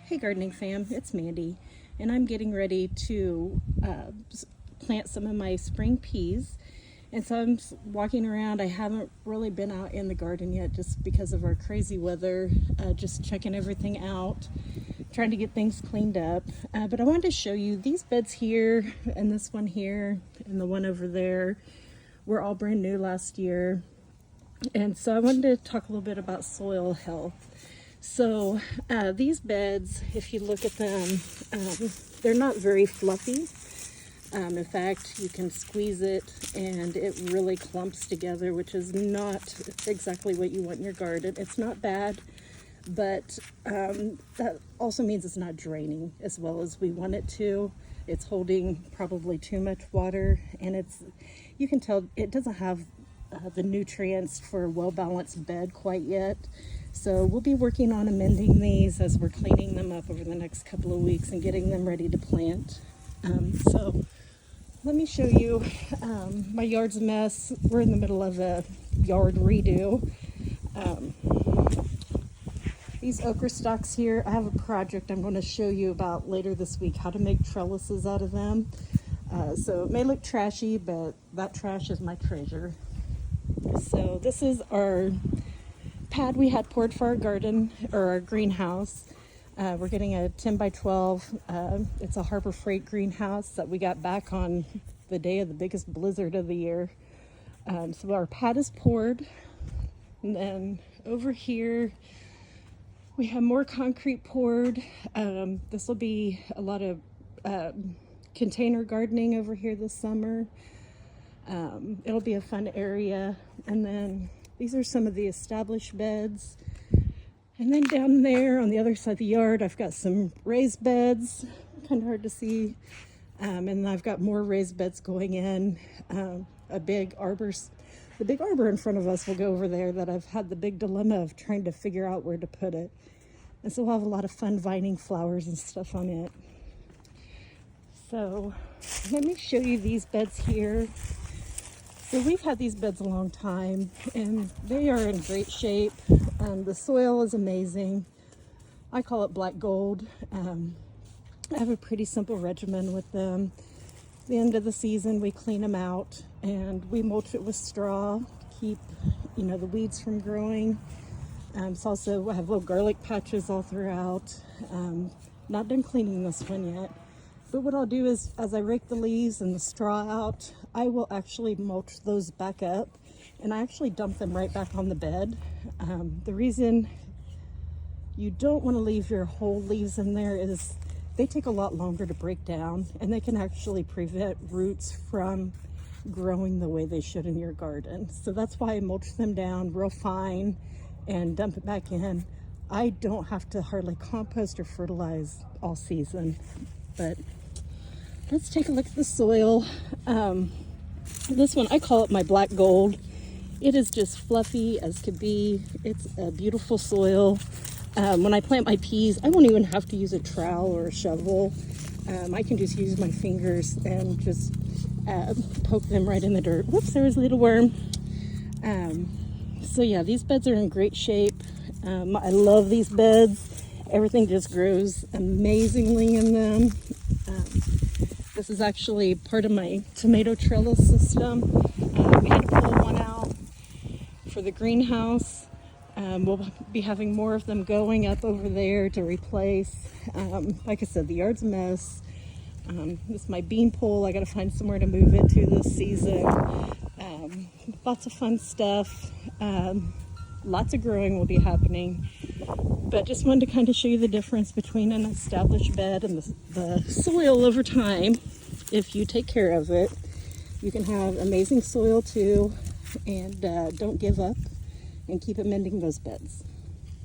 Hey gardening fam, it's Mandy, and I'm getting ready to plant some of my spring peas. And so I'm walking around. I haven't really been out in the garden yet just because of our crazy weather, just checking everything out, trying to get things cleaned up. But I wanted to show you these beds here, and this one here, and the one over there were all brand new last year. And so I wanted to talk a little bit about soil health. So these beds, if you look at them, they're not very fluffy. In fact, you can squeeze it and it really clumps together, which is not exactly what you want in your garden. It's not bad, but that also means it's not draining as well as we want it to. It's holding probably too much water, and you can tell it doesn't have the nutrients for a well-balanced bed quite yet. So we'll be working on amending these as we're cleaning them up over the next couple of weeks and getting them ready to plant. So let me show you, my yard's a mess. We're in the middle of a yard redo. These okra stalks here, I have a project I'm going to show you about later this week, how to make trellises out of them. So it may look trashy, but that trash is my treasure. So this is our pad we had poured for our garden, or our greenhouse. We're getting a 10 by 12. It's a Harbor Freight greenhouse that we got back on the day of the biggest blizzard of the year. So our pad is poured. And then over here, we have more concrete poured. This will be a lot of container gardening over here this summer. It'll be a fun area. And then these are some of the established beds. And then down there on the other side of the yard, I've got some raised beds, kind of hard to see. And I've got more raised beds going in. The big arbor in front of us will go over there that I've had the big dilemma of trying to figure out where to put it. And so we'll have a lot of fun vining flowers and stuff on it. So let me show you these beds here. So we've had these beds a long time, and they are in great shape. The soil is amazing. I call it black gold. I have a pretty simple regimen with them. At the end of the season, we clean them out and we mulch it with straw to keep, the weeds from growing. So also I have little garlic patches all throughout. Not done cleaning this one yet. But what I'll do is, as I rake the leaves and the straw out, I will actually mulch those back up, and I actually dump them right back on the bed. The reason you don't want to leave your whole leaves in there is they take a lot longer to break down, and they can actually prevent roots from growing the way they should in your garden. So that's why I mulch them down real fine and dump it back in. I don't have to hardly compost or fertilize all season. But let's take a look at the soil. This one, I call it my black gold. It is just fluffy as could be. It's a beautiful soil. When I plant my peas, I won't even have to use a trowel or a shovel. I can just use my fingers and just poke them right in the dirt. Whoops, there was a little worm. So yeah, these beds are in great shape. I love these beds. Everything just grows amazingly in them. This is actually part of my tomato trellis system. We had to pull one out for the greenhouse. We'll be having more of them going up over there to replace. Like I said, the yard's a mess. This is my bean pole. I got to find somewhere to move it to this season. Lots of fun stuff. Lots of growing will be happening. But just wanted to kind of show you the difference between an established bed and the soil over time. If you take care of it, you can have amazing soil too, and don't give up and keep amending those beds.